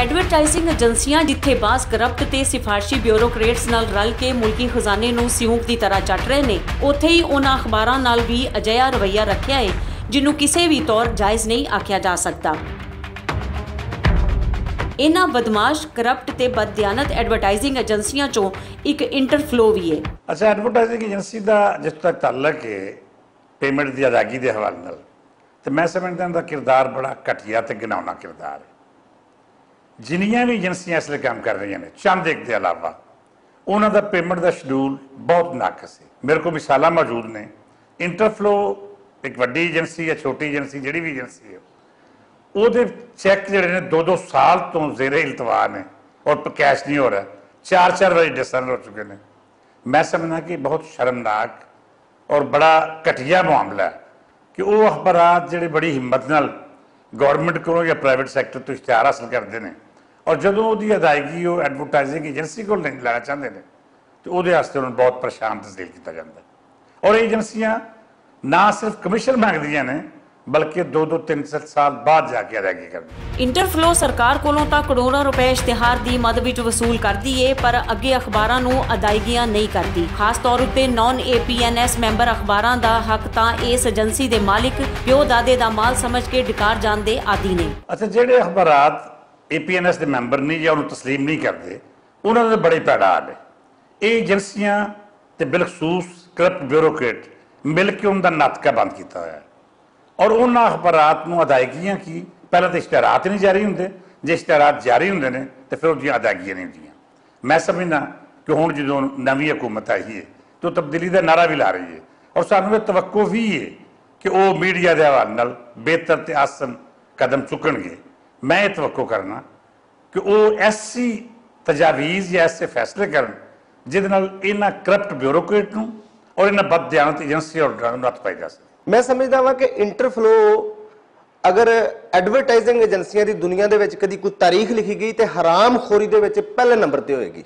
Advertising ਏਜੰਸੀਆਂ ਜਿੱਥੇ ਬਾਸ corrupt ਤੇ ਸਿਫਾਰਸ਼ੀ ਬਿਊਰੋਕਰੇਟਸ ਨਾਲ ਰਲ ਕੇ ਮੁਲਕੀ ਖਜ਼ਾਨੇ ਨੂੰ ਸਿਉਂਕ ਦੀ ਤਰ੍ਹਾਂ ਚੱਟ ਰਹੇ ਨੇ, ਉੱਥੇ ਹੀ ਉਹਨਾਂ ਅਖਬਾਰਾਂ ਨਾਲ ਵੀ ਅਜਿਹਾ ਰਵੱਈਆ ਰੱਖਿਆ ਹੈ ਜਿਹਨੂੰ ਕਿਸੇ ਵੀ ਤੌਰ ਜਾਇਜ਼ ਨਹੀਂ ਆਖਿਆ ਜਾ ਸਕਦਾ। ਇਹਨਾਂ ਬਦਮਾਸ਼ ਕਰਪਟ ਤੇ ਬਦਦਿਆਨਤ ਐਡਵਰਟਾਈਜ਼ਿੰਗ ਏਜੰਸੀਆਂ ਚੋਂ ਇੱਕ ਇੰਟਰਫਲੋ ਵੀ ਹੈ। ਅੱਛਾ, ਐਡਵਰਟਾਈਜ਼ਿੰਗ ਏਜੰਸੀ ਦਾ ਜਿਸ ਤੱਕ ਤਾਲੁਕ ਹੈ पेमेंट की अदायगी के हवाले नाल, तो मैं समझदा उनका किरदार बड़ा घटिया तो घिनौना किरदार है। जिन्नियां भी एजेंसियां इसलिए काम कर रही हैं चंद एक के अलावा उन्हों का पेमेंट का शेड्यूल बहुत नाकस है। मेरे को मिसालां मौजूद ने। इंटरफ्लो एक वड्डी एजेंसी है, छोटी एजेंसी जिहड़ी भी एजेंसी है, वो चैक जिहड़े ने 2-2 साल तो जेरे इल्तवा ने और कैश नहीं हो रहा, 4-4 बारी डिसरल हो चुके हैं। मैं समझना कि बहुत शर्मनाक और बड़ा घटिया मामला है कि वो अखबारात जिहड़े बड़ी हिम्मत नाल गौरमेंट को या प्राइवेट सैक्टर तो इश्तिहार हासिल करते हैं और जदों उहदी अदायगी वो एडवरटाइजिंग एजेंसी को लैना चाहते हैं तो उहदे वास्ते उन्होंने बहुत परेशान तस्दील किया जाता है। और ये एजेंसियां ना सिर्फ कमिशन मंगदियां ने बल्कि 2-3 साल बाद जाके अदायगी करती। इंटरफ्लो सरकार कोलों तां करोड़ों रुपए इश्तिहार दी मद विच वसूल करदी है पर अगे अखबारां नूं अदायगियां नहीं करती। खास तौर उत्ते नॉन APNS मैंबर अखबारां दा हक तां इस एजेंसी दे मालिक प्यो दादे दा माल समझ के डिकार जाण दे आदी ने। अच्छा, जिहड़े अखबारात APNS दे मैंबर नहीं या उन्हें तस्लीम नहीं करते उन्हां दे बड़े पैड़ा हाल है। ये एजेंसियां ते बिलखसूस करप्ट ब्यूरोक्रेट मिल के उनका नाटका बंद किया होया है और उन्होंने अखबारात को अदायगियां की पहले तो इश्तिहारात नहीं जारी होंगे, जो इश्तिहारात जारी होंगे ने तो फिर उसकी अदायगियां नहीं होंदियां। मैं समझना कि हुण जो नवी हुकूमत आई है तो तब्दीली का नारा भी ला रही है और सानू ये तवक्को भी है कि वो मीडिया के हवाले नाल बेहतर ते आसन कदम चुकणगे। मैं ये तवक्को करना कि वो ऐसी तजावीज़ या ऐसे फैसले करन जिहदे नाल इन्हां करप्ट ब्यूरोक्रेट नूं और इन्हां बददियानत एजेंसी और नत्थ पाई जा सके। मैं समझदा वां कि इंटरफ्लो अगर एडवरटाइजिंग एजेंसियां की दुनिया दे विच कदी कोई तारीख लिखी गई तो हरामखोरी दे विच पहले नंबर पर होएगी।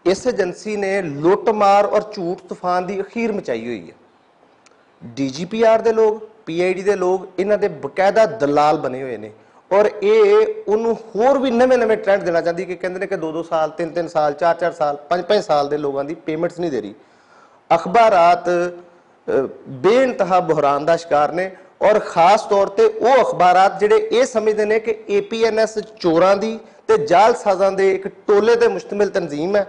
इस एजेंसी ने लुटमार और झूठ तूफान की अखीर मचाई हुई है। DGPR दे लोग, PID दे लोग इन्हां दे बकायदा दलाल बने हुए हैं और ये उन्होंने होर भी नवे ट्रेंड देना चाहती कि कहते हैं कि 2-2 साल 3-3 साल 4-4 साल 5-5 साल के लोगों की पेमेंट्स नहीं दे रही। अखबारात बेइंतहा बुहरान का शिकार ने और खास तौर पर वो अखबारात जिहड़े ये समझते हैं कि APNS चोरां दी ते जालसाज़ां दे एक टोले ते मुश्तमिल तंजीम है,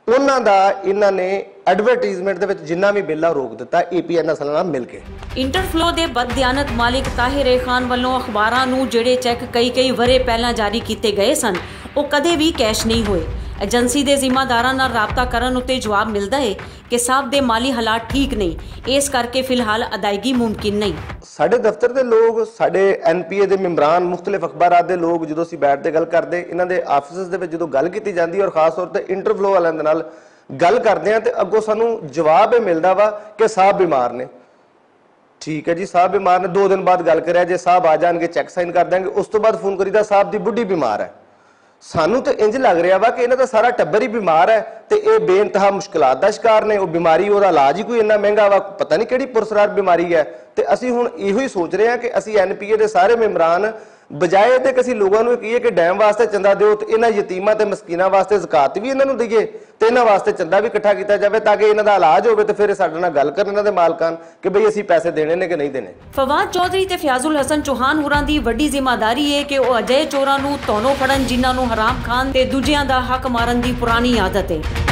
उन्हां दा इन्हां ने एडवरटाइजमेंट दे विच जिन्ना भी बिल्ला रोक दिता APNS नाल मिल के। इंटरफ्लो दे बददियानत मालिक ताहिर खान वालों अखबारां नूं जिहड़े चैक कई वरे पहलां जारी किए गए सन वो कदे भी कैश नहीं होए। एजेंसी के जिम्मेदारां नाल राबता करन उत्ते जवाब मिलता है कि साहब दे माली हालात ठीक नहीं, इस करके फिलहाल अदायगी मुमकिन नहीं। साडे दफ्तर के लोग, साडे NPA के मेंबरान, मुख्तलिफ अखबारात के लोग जो असीं बैठते गल करते इन्हां दे आफिस दे विच जदों गल कीती जांदी और खास तौर पर इंटरफ्लो वालियां दे नाल गल करदे हैं तो अगों सानूं जवाब ये मिलता वा कि साहब बीमार ने। ठीक है जी, साहब बीमार ने, 2 दिन बाद गल करिया, जे साहब आ जाएंगे चैक साइन कर देंगे, उस तो बाद फोन करीदा साहब की बुढ़ी बीमार है। सानू तो इंज लग रहा वा कि इन्हां दा सारा टब्बर ही बीमार है तो ये बेइंतहा मुश्किलात का शिकार ने। वो बीमारी वो इलाज ही कोई इन्ना महंगा वा, पता नहीं किहड़ी पुरसरार बीमारी है। तो असीं हुण इहो ही सोच रहे हैं कि असीं NPA के सारे मेंबरान बजाए कि असीं लोगों को कहिए कि डैम वास्ते चंदा दिओ तो इन्हां यतीमां ते मस्कीनां वास्ते ज़कात भी इन्हां नूं दईए तो इन्हां वास्ते चंदा भी इकट्ठा किया जाए ताकि इन्हां दा इलाज होवे तो फिर साडे नाल गल करन इन्हां दे मालकान कि बई असीं पैसे देने ने कि नहीं देने। फवाद चौधरी ते फयाजुल हसन चौहान होरां दी वड्डी जिम्मेदारी है कि वो अजय चोरां नूं तौनों फड़न जिन्हां नूं हराम खान ते दूजियां दा हक मारन दी पुरानी आदत है।